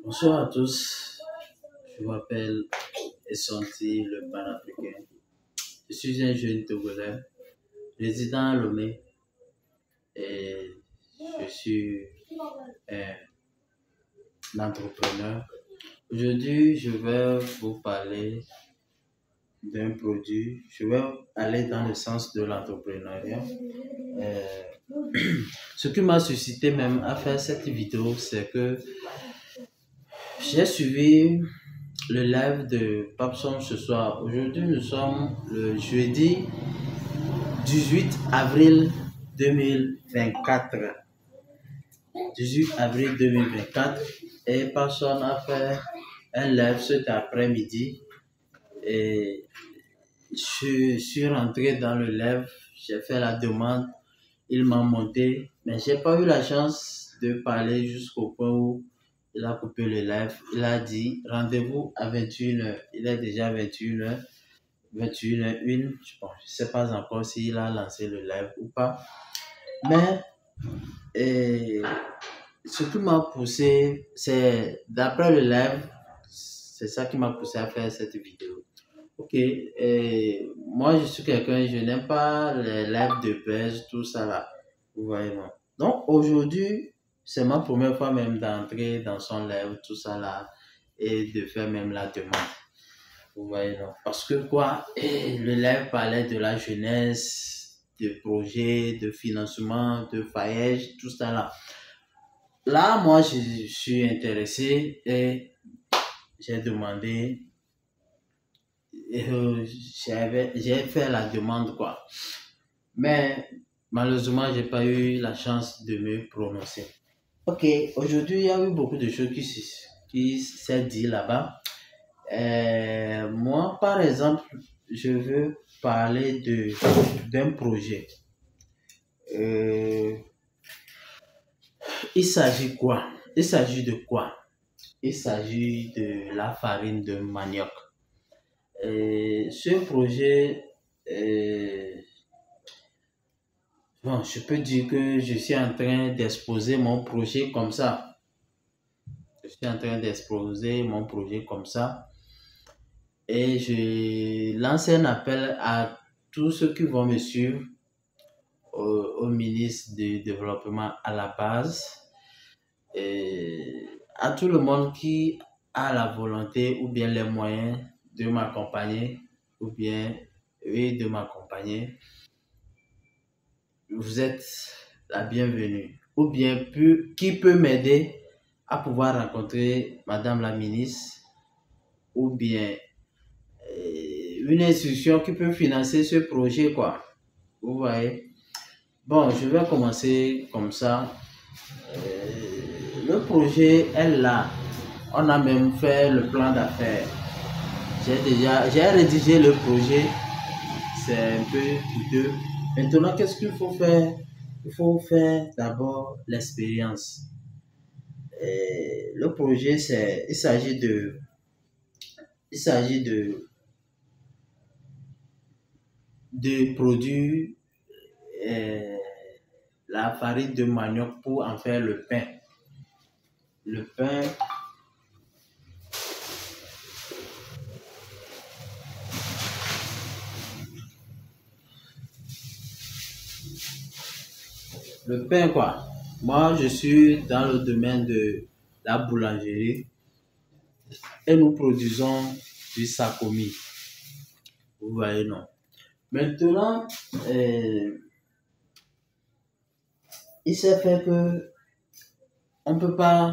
Bonsoir à tous, je m'appelle Essanti, le panafricain. Je suis un jeune Togolais, résident à Lomé et je suis un entrepreneur. Aujourd'hui, je vais vous parler d'un produit. Je vais aller dans le sens de l'entrepreneuriat. Ce qui m'a suscité même à faire cette vidéo, c'est que j'ai suivi le live de Papson ce soir. Aujourd'hui, nous sommes le jeudi 18 avril 2024. 18 avril 2024. Et Papson a fait un live cet après-midi. Et je suis rentré dans le live. J'ai fait la demande. Il m'a monté. Mais j'ai pas eu la chance de parler jusqu'au point où il a coupé le live. Il a dit rendez-vous à 21h. Il est déjà 21h. 21h01. Je ne sais pas encore s'il a lancé le live ou pas. Mais ce qui m'a poussé, c'est d'après le live, c'est ça qui m'a poussé à faire cette vidéo. Ok, moi je suis quelqu'un, je n'aime pas les lives de buzz, tout ça là. Vous voyez, non? Donc aujourd'hui, c'est ma première fois même d'entrer dans son live, tout ça là, et de faire même la demande. Vous voyez, non? Parce que quoi, le live parlait de la jeunesse, de projets, de financement, de faillage, tout ça là. Là, moi, je suis intéressé et j'ai demandé, j'ai fait la demande, quoi. Mais malheureusement, j'ai pas eu la chance de me prononcer. Ok, aujourd'hui, il y a eu beaucoup de choses qui s'est dit là-bas. Moi, par exemple, je veux parler d'un projet. Il s'agit quoi? Il s'agit de quoi? Il s'agit de la farine de manioc. Ce projet, bon, je peux dire que je suis en train d'exposer mon projet comme ça. Je suis en train d'exposer mon projet comme ça. Et je lance un appel à tous ceux qui vont me suivre, au ministre du Développement à la base, et à tout le monde qui a la volonté ou bien les moyens de m'accompagner ou bien de m'accompagner. Vous êtes la bienvenue. Ou bien qui peut m'aider à pouvoir rencontrer Madame la ministre ou bien une institution qui peut financer ce projet, quoi. Vous voyez? Bon, je vais commencer comme ça. Le projet est là. On a même fait le plan d'affaires. J'ai rédigé le projet. C'est un peu coûteux. Maintenant, qu'est-ce qu'il faut faire? Il faut faire d'abord l'expérience. Le projet, il s'agit de produire la farine de manioc pour en faire le pain. Le pain, quoi. Moi, je suis dans le domaine de la boulangerie et nous produisons du sakomi. Vous voyez, non? Maintenant, il s'est fait que on peut pas.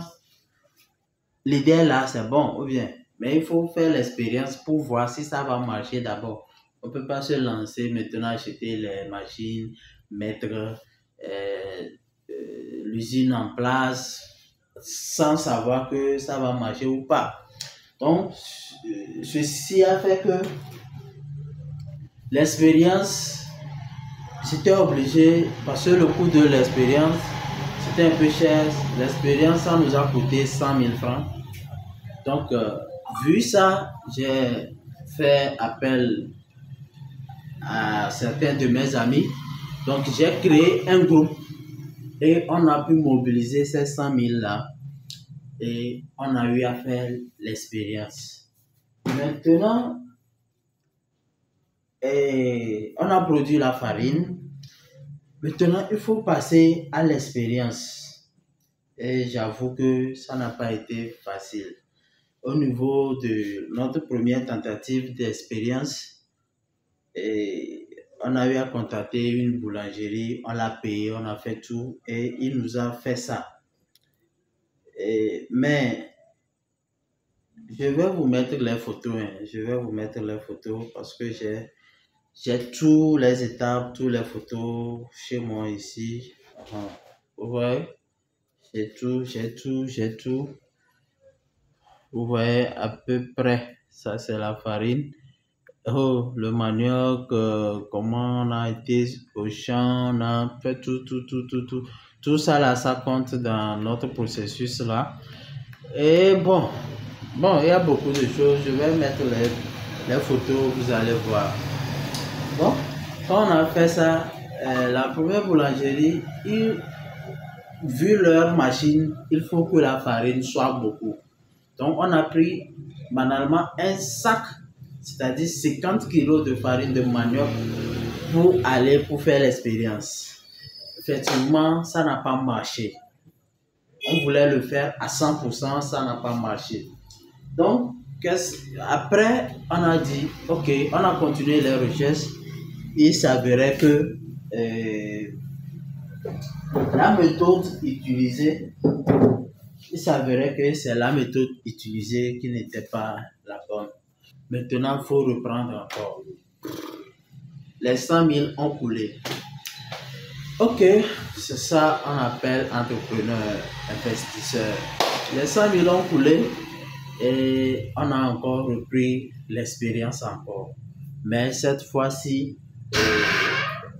L'idée là, c'est bon, ou bien, mais il faut faire l'expérience pour voir si ça va marcher d'abord. On peut pas se lancer maintenant, acheter les machines, mettre l'usine en place sans savoir que ça va marcher ou pas. Donc, ceci a fait que l'expérience, j'étais obligé, parce que le coût de l'expérience, c'était un peu cher. L'expérience, ça nous a coûté 100 000 francs. Donc, vu ça, j'ai fait appel à certains de mes amis. Donc, j'ai créé un groupe et on a pu mobiliser ces 100 000 là et on a eu à faire l'expérience. Maintenant, on a produit la farine. Maintenant, il faut passer à l'expérience. Et j'avoue que ça n'a pas été facile. Au niveau de notre première tentative d'expérience, on a eu à contacter une boulangerie, on l'a payé, on a fait tout et il nous a fait ça. Mais je vais vous mettre les photos, hein. Je vais vous mettre les photos parce que j'ai tous les étapes, toutes les photos chez moi ici. Vous voyez, j'ai tout. Vous voyez à peu près, ça c'est la farine. Oh, le manioc, comment on a été au champ, on a fait tout. Tout ça là, ça compte dans notre processus là. Et bon, il y a beaucoup de choses. Je vais mettre les photos, vous allez voir. Bon, quand on a fait ça, la première boulangerie, vu leur machine, il faut que la farine soit beaucoup. Donc, on a pris banalement un sac, c'est-à-dire 50 kilos de farine de manioc pour faire l'expérience. Effectivement, ça n'a pas marché. On voulait le faire à 100%, ça n'a pas marché. Donc, après, on a dit, ok, on a continué les recherches. Il s'avérait que la méthode utilisée, il s'avérait que c'est la méthode utilisée qui n'était pas la bonne. Maintenant, il faut reprendre encore. Les 100 000 ont coulé. Ok, c'est ça qu'on appelle entrepreneur, investisseur. Les 100 000 ont coulé et on a encore repris l'expérience encore. Mais cette fois-ci,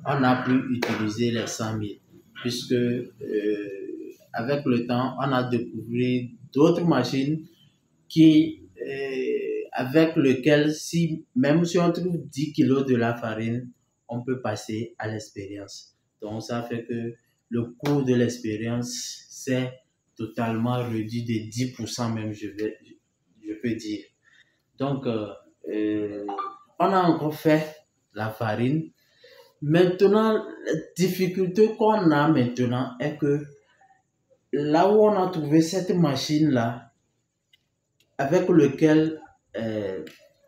on n'a plus utilisé les 100 000 puisque avec le temps, on a découvert d'autres machines avec lesquelles, même si on trouve 10 kilos de la farine, on peut passer à l'expérience. Donc, ça fait que le coût de l'expérience s'est totalement réduit de 10% même, je peux dire. Donc, on a encore fait la farine. Maintenant, la difficulté qu'on a maintenant est que là où on a trouvé cette machine-là, avec lequel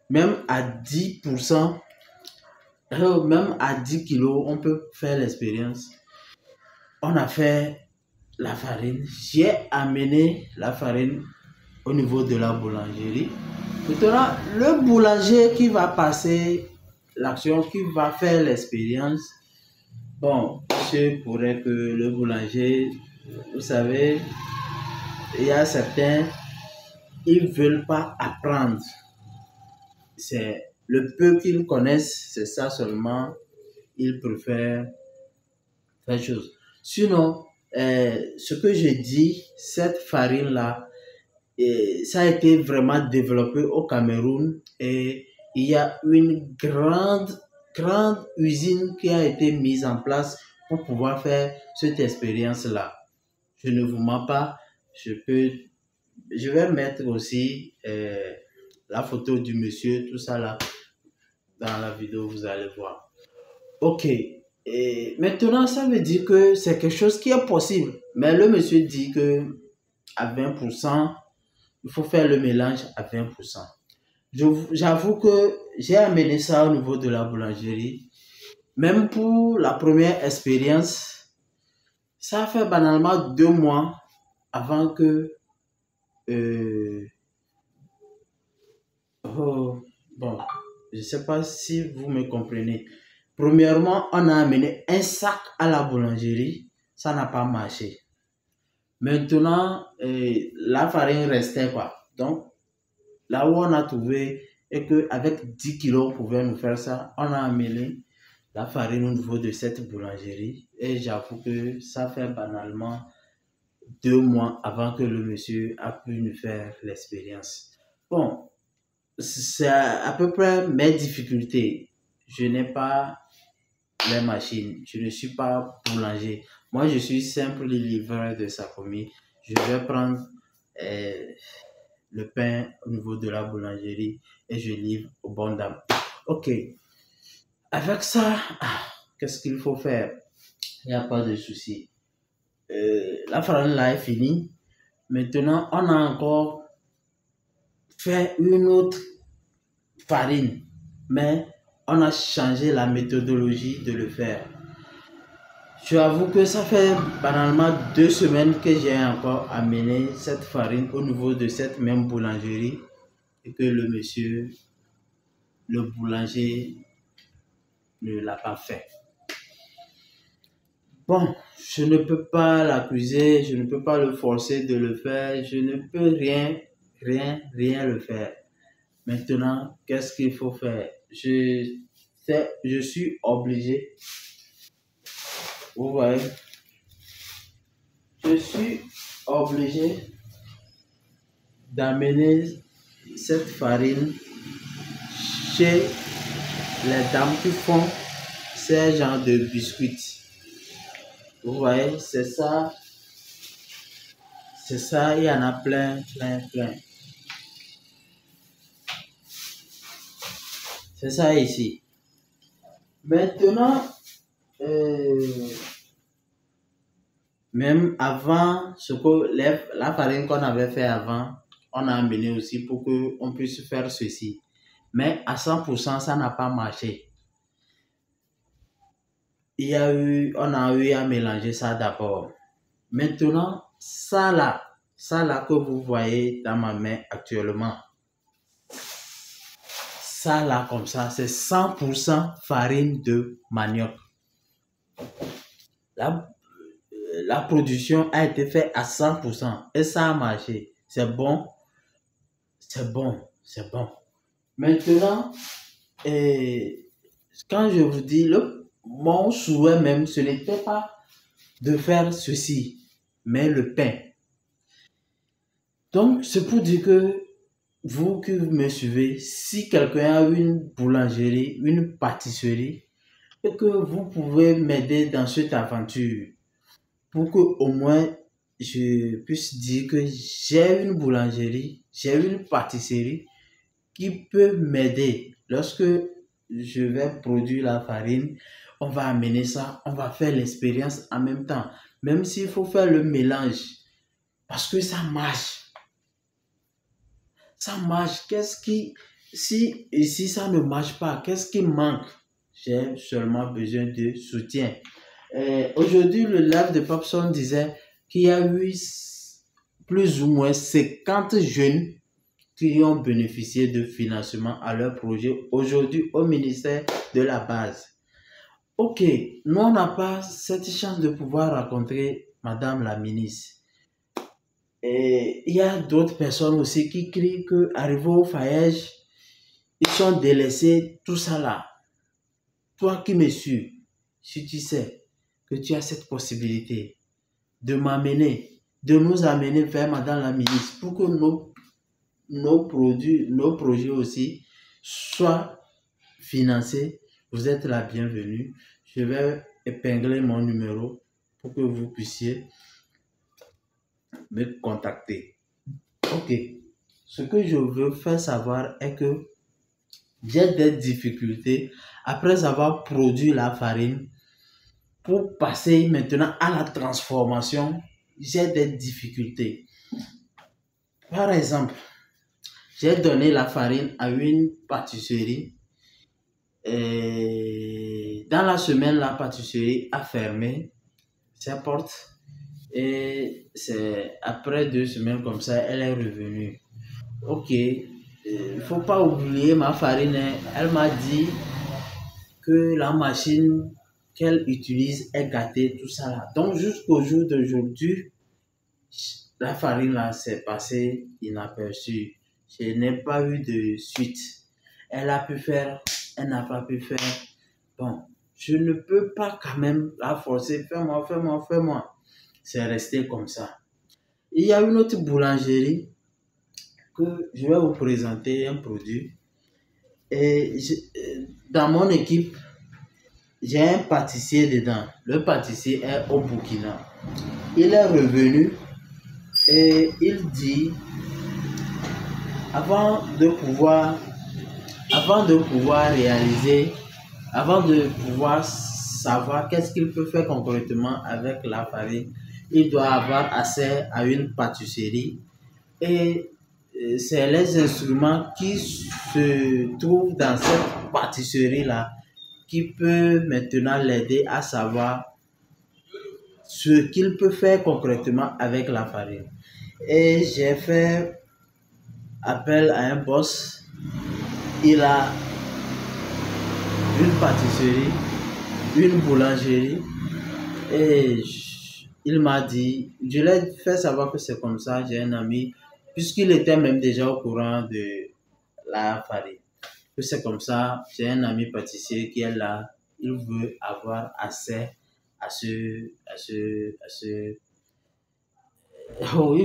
même à 10%, même à 10 kilos, on peut faire l'expérience. On a fait la farine. J'ai amené la farine au niveau de la boulangerie. Maintenant, le boulanger qui va passer l'action, qui va faire l'expérience, bon, je pourrais que le boulanger, vous savez, il y a certains, ils ne veulent pas apprendre. C'est le peu qu'ils connaissent, c'est ça seulement, ils préfèrent faire chose. Sinon, ce que je dis, cette farine-là, ça a été vraiment développé au Cameroun et il y a une grande usine qui a été mise en place pour pouvoir faire cette expérience-là. Je ne vous mens pas, je vais mettre aussi la photo du monsieur, tout ça là, dans la vidéo, vous allez voir. Ok, et maintenant ça veut dire que c'est quelque chose qui est possible, mais le monsieur dit que à 20%, il faut faire le mélange à 20%. J'avoue que j'ai amené ça au niveau de la boulangerie. Même pour la première expérience, ça a fait banalement 2 mois avant que... bon, je ne sais pas si vous me comprenez. Premièrement, on a amené un sac à la boulangerie. Ça n'a pas marché. Maintenant, la farine restait quoi. Donc, là où on a trouvé et qu'avec 10 kilos, on pouvait nous faire ça, on a amené la farine au niveau de cette boulangerie. Et j'avoue que ça fait banalement 2 mois avant que le monsieur a pu nous faire l'expérience. Bon, c'est à peu près mes difficultés. Je n'ai pas les machines. Je ne suis pas boulanger. Moi, je suis simple livreur de Sacomi. Je vais prendre euh, le pain au niveau de la boulangerie et je livre aux bonnes dames. Ok, avec ça, qu'est-ce qu'il faut faire? Il n'y a pas de souci. La farine là est finie. Maintenant, on a encore fait une autre farine, mais on a changé la méthodologie de le faire. Je avoue que ça fait banalement 2 semaines que j'ai encore amené cette farine au niveau de cette même boulangerie et que le monsieur, le boulanger, ne l'a pas fait. Bon, je ne peux pas l'accuser, je ne peux pas le forcer de le faire, je ne peux rien le faire. Maintenant, qu'est-ce qu'il faut faire? Je suis obligé, vous voyez, je suis obligé d'amener cette farine chez les dames qui font ces genres de biscuits. Vous voyez, c'est ça, il y en a plein. C'est ça ici. Maintenant, même avant, la farine qu'on avait fait avant, on a amené aussi pour qu'on puisse faire ceci. Mais à 100%, ça n'a pas marché. On a eu à mélanger ça d'abord. Maintenant, ça là que vous voyez dans ma main actuellement, ça là comme ça, c'est 100% farine de manioc. La production a été faite à 100% et ça a marché. C'est bon. Maintenant, quand je vous dis, mon souhait même, ce n'était pas de faire ceci, mais le pain. Donc, c'est pour dire que vous qui me suivez, si quelqu'un a une boulangerie, une pâtisserie, et que vous pouvez m'aider dans cette aventure, pour que au moins je puisse dire que j'ai une boulangerie, j'ai une pâtisserie qui peut m'aider. Lorsque je vais produire la farine, on va amener ça, on va faire l'expérience en même temps. Même s'il faut faire le mélange, parce que ça marche. Ça marche. Si ça ne marche pas, qu'est-ce qui manque? J'ai seulement besoin de soutien. Aujourd'hui, le live de Papson disait qu'il y a eu plus ou moins 50 jeunes qui ont bénéficié de financement à leur projet aujourd'hui au ministère de la base. Ok, nous on n'a pas cette chance de pouvoir rencontrer Madame la ministre. Et il y a d'autres personnes aussi qui crient qu'arrivés au foyer, ils sont délaissés, tout ça là. Toi qui me suis, si tu sais que tu as cette possibilité de m'amener, de nous amener vers Madame la ministre pour que nos projets aussi soient financés, vous êtes la bienvenue. Je vais épingler mon numéro pour que vous puissiez me contacter. Ok. Ce que je veux faire savoir est que j'ai des difficultés après avoir produit la farine. Pour passer maintenant à la transformation, j'ai des difficultés. Par exemple, j'ai donné la farine à une pâtisserie. Et dans la semaine, la pâtisserie a fermé ses portes. Et c'est après 2 semaines comme ça, elle est revenue. Ok, il ne faut pas oublier ma farine. Elle m'a dit que la machine qu'elle utilise est gâtée, tout ça là. Donc jusqu'au jour d'aujourd'hui, la farine là s'est passée inaperçue. Je n'ai pas eu de suite. Elle a pu faire, elle n'a pas pu faire. Bon, je ne peux pas quand même la forcer. Fais-moi. C'est resté comme ça. Il y a une autre boulangerie que je vais vous présenter un produit. Et dans mon équipe, j'ai un pâtissier dedans. Le pâtissier est au Burkina. Il est revenu Et il dit, avant de pouvoir, avant de pouvoir réaliser, avant de pouvoir savoir qu'est-ce qu'il peut faire concrètement avec la farine, il doit avoir accès à une pâtisserie et c'est les instruments qui se trouvent dans cette pâtisserie-là qui peut maintenant l'aider à savoir ce qu'il peut faire concrètement avec la farine. Et j'ai fait appel à un boss. Il a une pâtisserie, une boulangerie et il m'a dit, je l'ai fait savoir que c'est comme ça, j'ai un ami, puisqu'il était même déjà au courant de la farine, que c'est comme ça, j'ai un ami pâtissier qui est là, il veut avoir accès à il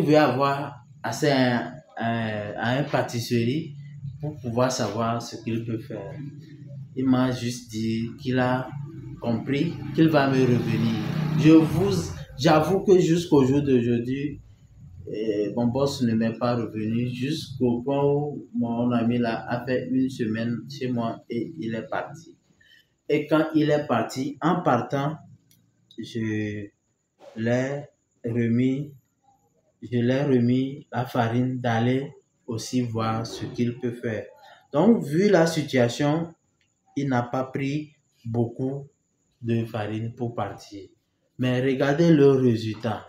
veut avoir accès à une pâtisserie pour pouvoir savoir ce qu'il peut faire. Il m'a juste dit qu'il a compris, qu'il va me revenir. J'avoue que jusqu'au jour d'aujourd'hui, mon boss ne m'est pas revenu jusqu'au point où mon ami là a fait une semaine chez moi et il est parti. Et quand il est parti, en partant, je l'ai remis, je l'ai remis la farine d'aller aussi voir ce qu'il peut faire. Donc, vu la situation, il n'a pas pris beaucoup de farine pour partir. Mais regardez le résultat.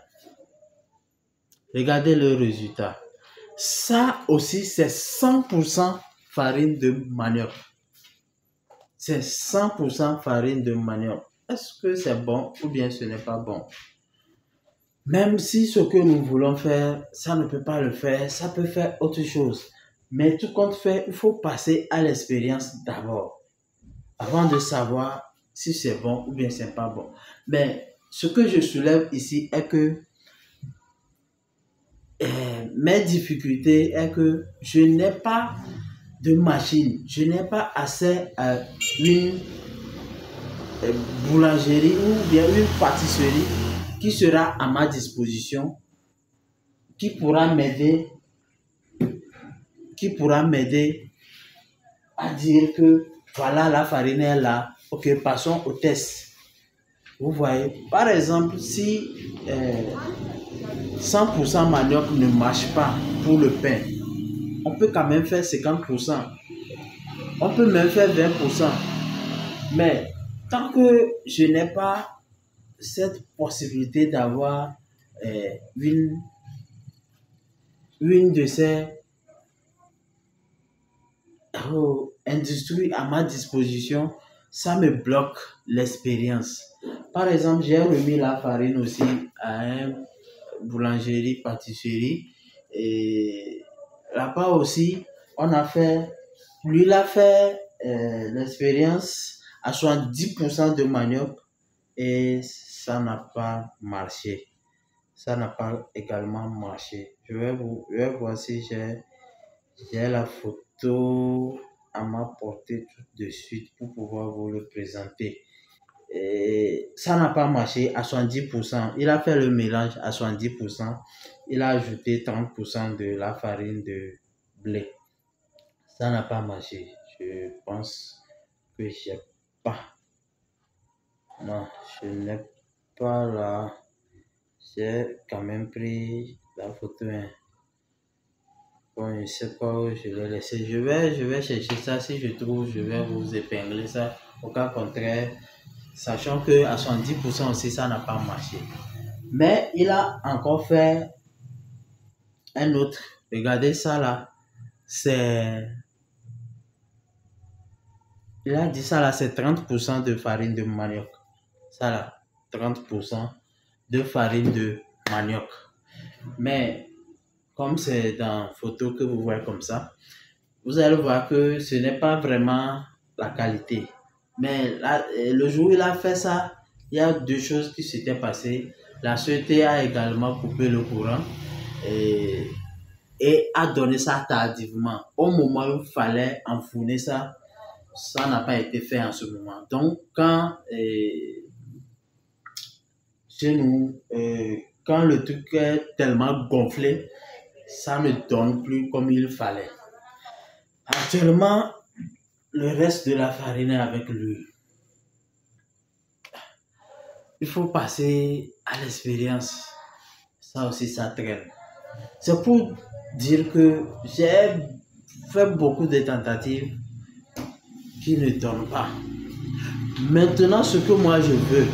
Regardez le résultat. Ça aussi, c'est 100% farine de manioc. C'est 100% farine de manioc. Est-ce que c'est bon ou bien ce n'est pas bon? Même si ce que nous voulons faire, ça ne peut pas le faire, ça peut faire autre chose. Mais tout compte fait, il faut passer à l'expérience d'abord, avant de savoir si c'est bon ou bien c'est pas bon. Mais ce que je soulève ici est que mes difficultés est que je n'ai pas de machine, je n'ai pas accès à une boulangerie ou bien une pâtisserie qui sera à ma disposition, qui pourra m'aider, à dire que voilà, la farine est là, ok, passons au test. Vous voyez, par exemple, si 100% manioc ne marche pas pour le pain, on peut quand même faire 50%. On peut même faire 20%. Mais tant que je n'ai pas cette possibilité d'avoir une de ces industries à ma disposition, ça me bloque l'expérience. Par exemple, j'ai remis la farine aussi à une boulangerie, pâtisserie. Et là-bas aussi, lui, il a fait l'expérience à 70% de manioc et ça n'a pas marché. Ça n'a pas également marché. Je vais voir si j'ai la photo à ma portée tout de suite pour pouvoir vous le présenter. Et ça n'a pas marché à 70%. Il a fait le mélange à 70%. Il a ajouté 30% de la farine de blé. Ça n'a pas marché. Je pense que j'ai pas. Non, je n'ai pas là. J'ai quand même pris la photo. Hein. Bon, je ne sais pas où je vais laisser. Je vais chercher ça. Si je trouve, je vais vous épingler ça. Au cas contraire, sachant que à 70% aussi, ça n'a pas marché. Mais il a encore fait un autre. Regardez ça là. Il a dit ça là, c'est 30% de farine de manioc. Ça là, 30% de farine de manioc. Mais comme c'est dans la photo que vous voyez comme ça, vous allez voir que ce n'est pas vraiment la qualité. Mais là, le jour où il a fait ça, il y a deux choses qui s'étaient passées. La société a également coupé le courant et a donné ça tardivement. Au moment où il fallait enfourner ça, ça n'a pas été fait en ce moment. Donc, quand chez nous, quand le truc est tellement gonflé, ça ne donne plus comme il fallait. Actuellement, le reste de la farine est avec lui. Il faut passer à l'expérience. Ça aussi, ça traîne. C'est pour dire que j'ai fait beaucoup de tentatives qui ne donnent pas. Maintenant, ce que moi je veux,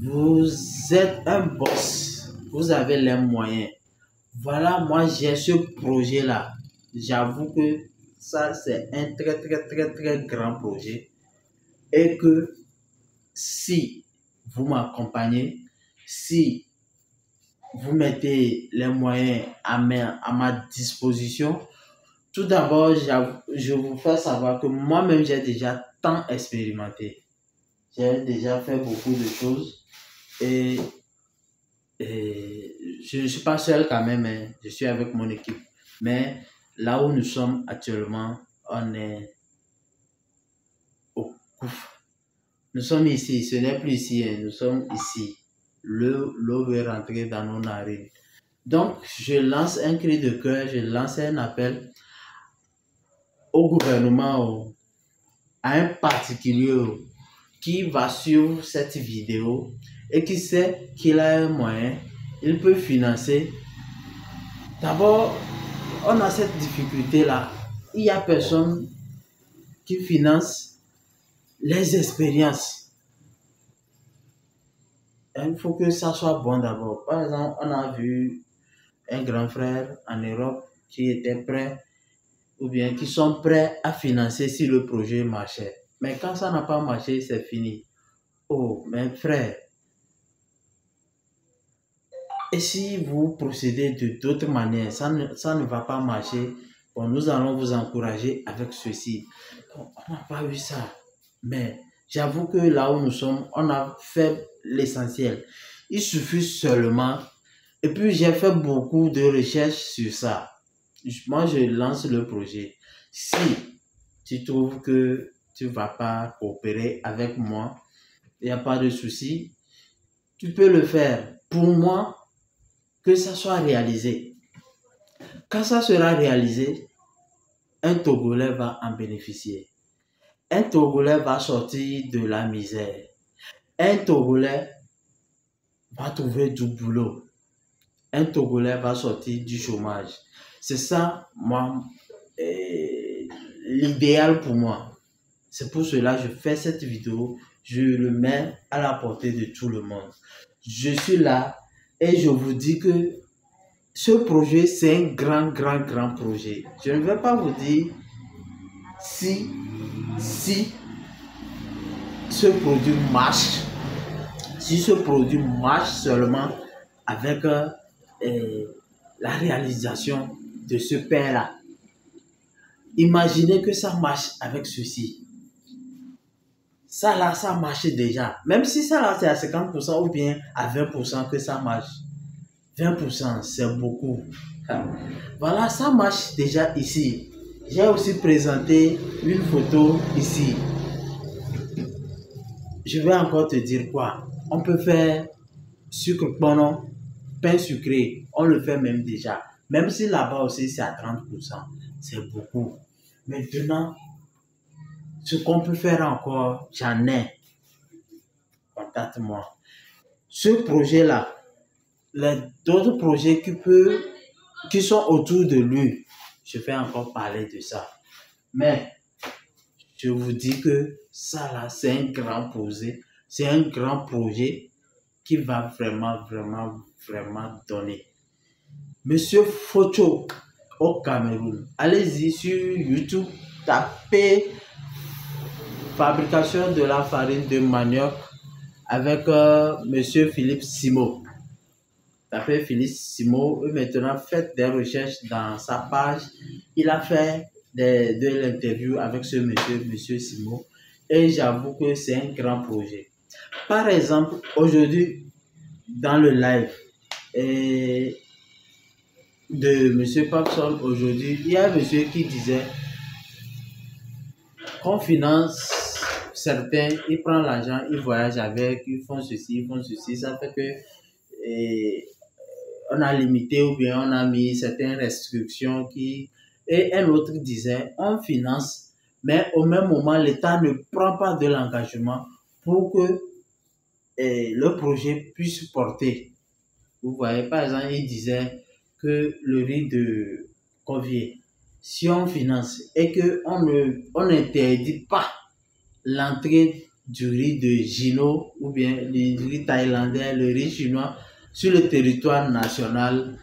vous êtes un boss, vous avez les moyens. Voilà, moi j'ai ce projet-là. J'avoue que ça, c'est un très, très, très, très grand projet. Et que si vous m'accompagnez, si vous mettez les moyens à ma disposition, tout d'abord, je vous fais savoir que moi-même, j'ai déjà tant expérimenté. J'ai déjà fait beaucoup de choses et, je ne suis pas seul quand même, hein. Je suis avec mon équipe. Mais là où nous sommes actuellement, on est au gouffre. Nous sommes ici, ce n'est plus ici, hein. Nous sommes ici. L'eau veut rentrer dans nos narines. Donc, je lance un cri de cœur, je lance un appel au gouvernement, à un particulier qui va suivre cette vidéo et qui sait qu'il a un moyen, il peut financer. D'abord, on a cette difficulté-là. Il n'y a personne qui finance les expériences. Il faut que ça soit bon d'abord. Par exemple, on a vu un grand frère en Europe qui était prêt ou bien qui sont prêts à financer si le projet marchait. Mais quand ça n'a pas marché, c'est fini. Oh, mes frères, et si vous procédez de d'autres manières, ça ne va pas marcher. Bon, nous allons vous encourager avec ceci. Bon, on n'a pas eu ça. Mais j'avoue que là où nous sommes, on a fait l'essentiel. Il suffit seulement. Et puis, j'ai fait beaucoup de recherches sur ça. Moi, je lance le projet. Si tu trouves que tu ne vas pas coopérer avec moi, il n'y a pas de souci. Tu peux le faire. Pour moi, que ça soit réalisé. Quand ça sera réalisé, un Togolais va en bénéficier. Un Togolais va sortir de la misère. Un Togolais va trouver du boulot. Un Togolais va sortir du chômage. C'est ça, moi, l'idéal pour moi. C'est pour cela que je fais cette vidéo. Je le mets à la portée de tout le monde. Je suis là et je vous dis que ce projet, c'est un grand, grand, grand projet. Je ne vais pas vous dire si ce produit marche, si ce produit marche seulement avec la réalisation de ce père-là. Imaginez que ça marche avec ceci. Ça là, ça marche déjà. Même si ça là, c'est à 50% ou bien à 20% que ça marche. 20%, c'est beaucoup. Voilà, ça marche déjà ici. J'ai aussi présenté une photo ici. Je vais encore te dire quoi. On peut faire sucre bono, pain sucré. On le fait même déjà. Même si là-bas aussi c'est à 30%. C'est beaucoup. Maintenant, ce qu'on peut faire encore, j'en ai. Contacte-moi. Ce projet-là, d'autres projets qui sont autour de lui, je vais encore parler de ça. Mais je vous dis que ça là, c'est un grand projet. C'est un grand projet qui va vraiment, vraiment, vraiment donner. Monsieur Focho au Cameroun. Allez-y sur YouTube, tapez fabrication de la farine de manioc avec Monsieur Philippe Simo. Tapez Philippe Simo et maintenant faites des recherches dans sa page. Il a fait de l'interview avec ce monsieur Simo, et j'avoue que c'est un grand projet. Par exemple, aujourd'hui, dans le live de monsieur Papson, aujourd'hui, il y a un monsieur qui disait qu'on finance certains, ils prennent l'argent, ils voyagent avec, ils font ceci, ça fait que on a limité ou bien on a mis certaines restrictions qui... Et un autre disait, on finance, mais au même moment, l'État ne prend pas de l'engagement pour que le projet puisse porter. Vous voyez, par exemple, il disait que le riz de Corvier, si on finance et on n'interdit pas l'entrée du riz de Gino ou bien le riz thaïlandais, le riz chinois sur le territoire national,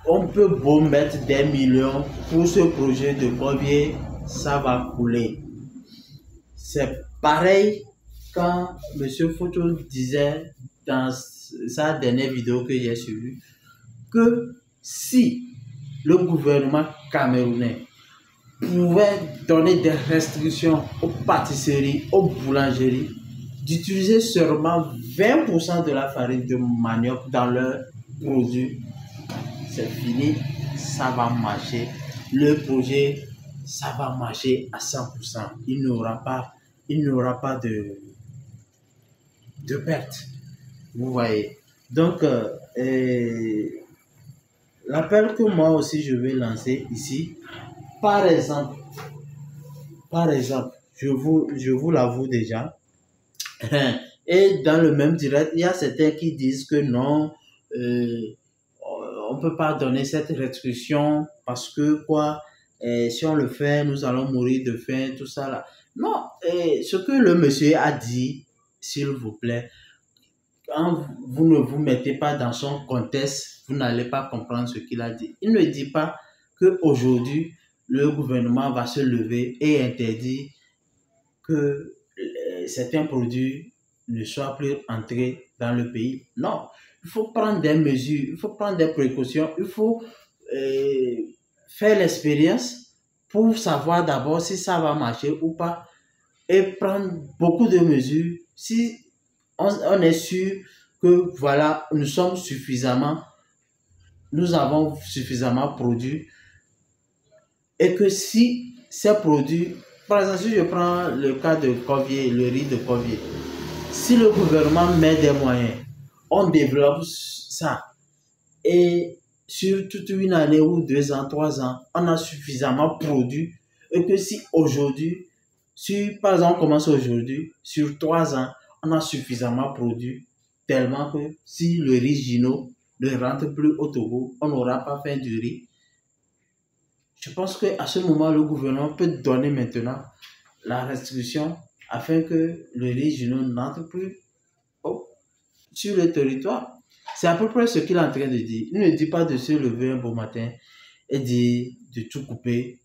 on peut beau mettre des millions pour ce projet de Corvier, ça va couler. C'est pareil quand M. Fouto disait dans sa dernière vidéo que j'ai suivie que si le gouvernement camerounais pouvait donner des restrictions aux pâtisseries, aux boulangeries, d'utiliser seulement 20% de la farine de manioc dans leurs produits, c'est fini, ça va marcher. Le projet, ça va marcher à 100%. Il n'y aura pas de perte. Vous voyez. Donc, l'appel que moi aussi je vais lancer ici, par exemple, je vous l'avoue déjà, et dans le même direct, il y a certains qui disent que non, on ne peut pas donner cette restriction parce que quoi, si on le fait, nous allons mourir de faim, tout ça là. Non, ce que le monsieur a dit, s'il vous plaît, quand vous ne vous mettez pas dans son contexte, vous n'allez pas comprendre ce qu'il a dit. Il ne dit pas qu'aujourd'hui, le gouvernement va se lever et interdire que certains produits ne soient plus entrés dans le pays. Non, il faut prendre des mesures, il faut prendre des précautions, il faut faire l'expérience pour savoir d'abord si ça va marcher ou pas et prendre beaucoup de mesures si on est sûr que voilà, nous avons suffisamment produit et que si ces produits, par exemple, si je prends le cas de Corvier, le riz de Corvier, si le gouvernement met des moyens, on développe ça et sur toute une année ou 2 ans, 3 ans, on a suffisamment produit et que si aujourd'hui, si par exemple on commence aujourd'hui, sur 3 ans, on a suffisamment produit tellement que si le riz Gino ne rentre plus au Togo, on n'aura pas fait du riz. Je pense qu'à ce moment, le gouvernement peut donner maintenant la restriction afin que le riz Gino n'entre plus sur le territoire. C'est à peu près ce qu'il est en train de dire. Il ne dit pas de se lever un beau matin et de tout couper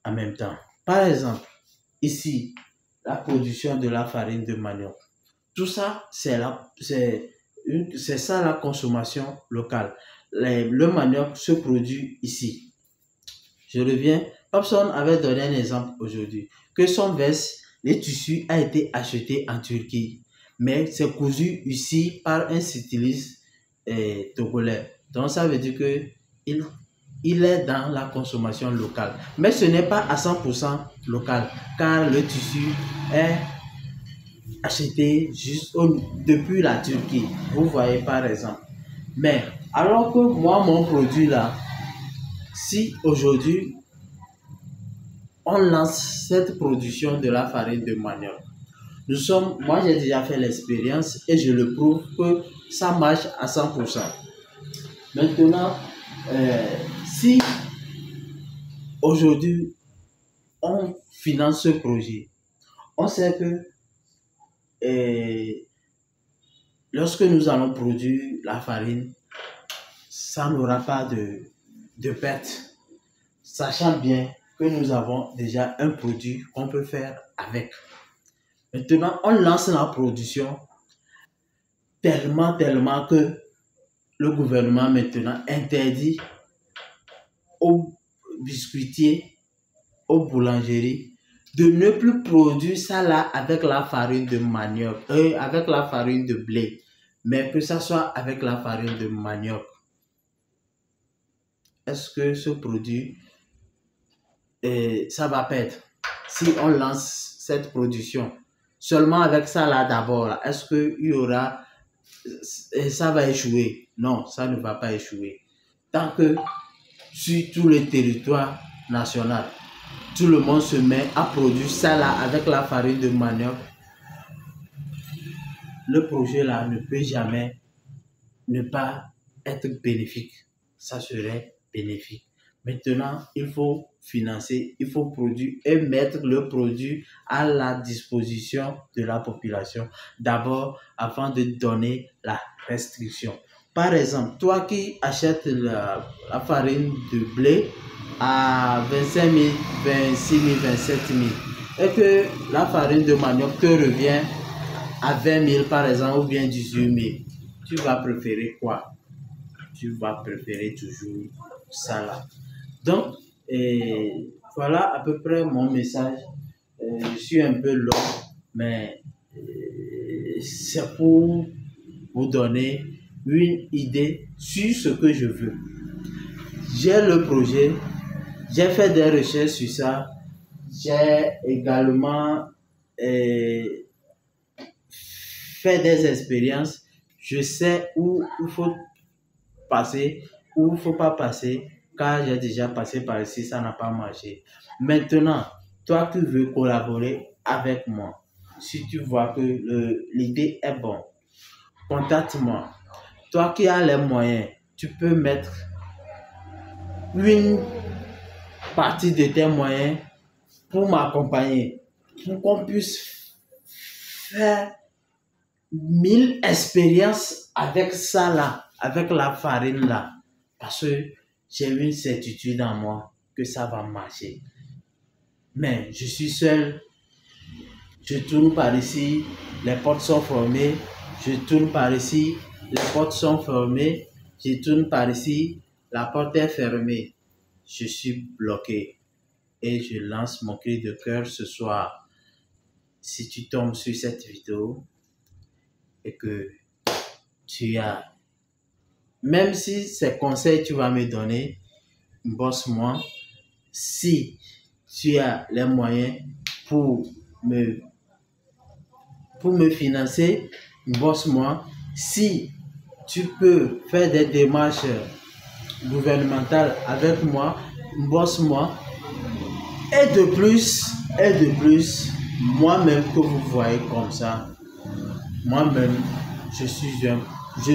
en même temps. Par exemple, ici, la production de la farine de manioc. Tout ça, c'est ça la consommation locale. Le manioc se produit ici. Je reviens. Papson avait donné un exemple aujourd'hui que son veste, les tissus a été acheté en Turquie, mais c'est cousu ici par un styliste togolais. Donc ça veut dire que il est dans la consommation locale. Mais ce n'est pas à 100% local, car le tissu est acheté juste depuis la Turquie. Vous voyez par exemple. Mais alors que moi, mon produit là, si aujourd'hui on lance cette production de la farine de manioc, moi j'ai déjà fait l'expérience et je le prouve que ça marche à 100%. Maintenant, si aujourd'hui on finance ce projet, on sait que lorsque nous allons produire la farine, ça n'aura pas de perte, sachant bien que nous avons déjà un produit qu'on peut faire avec. Maintenant, on lance la production tellement que le gouvernement maintenant interdit aux biscuitiers, aux boulangeries, de ne plus produire ça là avec la farine de manioc, avec la farine de blé, mais que ça soit avec la farine de manioc. Est-ce que ce produit, ça va perdre si on lance cette production? Seulement avec ça là d'abord, est-ce qu'il y aura ça va échouer. Non, ça ne va pas échouer. Tant que sur tout le territoire national, tout le monde se met à produire ça là avec la farine de manioc, le projet là ne peut jamais ne pas être bénéfique. Ça serait bénéfique. Maintenant, il faut financer, il faut produire et mettre le produit à la disposition de la population. D'abord, avant de donner la restriction. Par exemple, toi qui achètes la farine de blé à 25 000, 26 000, 27 000 et que la farine de manioc te revient à 20 000 par exemple ou bien 18 000, tu vas préférer quoi? Tu vas préférer toujours ça là. Donc, voilà à peu près mon message. Je suis un peu long, mais c'est pour vous donner une idée sur ce que je veux. J'ai le projet, j'ai fait des recherches sur ça, j'ai également fait des expériences. Je sais où il faut passer, où il ne faut pas passer, car j'ai déjà passé par ici, ça n'a pas marché. Maintenant, toi qui veux collaborer avec moi, si tu vois que l'idée est bonne, contacte-moi. Toi qui as les moyens, tu peux mettre une partie de tes moyens pour m'accompagner, pour qu'on puisse faire 1000 expériences avec ça là, avec la farine là, parce que j'ai une certitude en moi que ça va marcher. Mais je suis seul, je tourne par ici, les portes sont fermées, je tourne par ici, les portes sont fermées, je tourne par ici, la porte est fermée. Je suis bloqué et je lance mon cri de cœur ce soir. Si tu tombes sur cette vidéo et que tu as, même si ces conseils tu vas me donner, bosse-moi. Si tu as les moyens pour me, financer, bosse-moi. Si tu peux faire des démarches gouvernementales avec moi, bosse-moi. Et de plus, moi-même que vous voyez comme ça, moi-même, je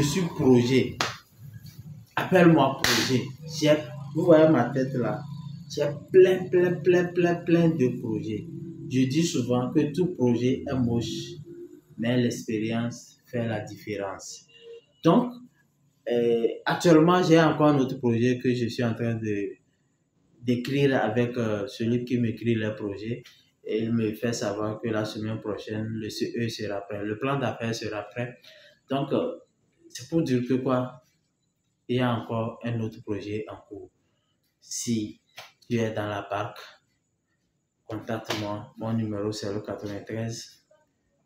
suis projet. Appelle-moi projet. Vous voyez ma tête là. J'ai plein de projets. Je dis souvent que tout projet est moche, mais l'expérience fait la différence. Donc, actuellement, j'ai encore un autre projet que je suis en train d'écrire avec celui qui m'écrit les projets. Et il me fait savoir que la semaine prochaine, le CE sera prêt, le plan d'affaires sera prêt. Donc, c'est pour dire que quoi, il y a encore un autre projet en cours. Si tu es dans la barque, contacte-moi. Mon numéro c'est le 93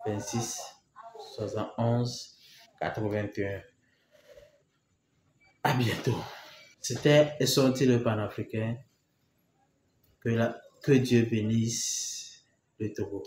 26 71 81. À bientôt. C'était Essonti le panafricain. Que Dieu bénisse le Togo.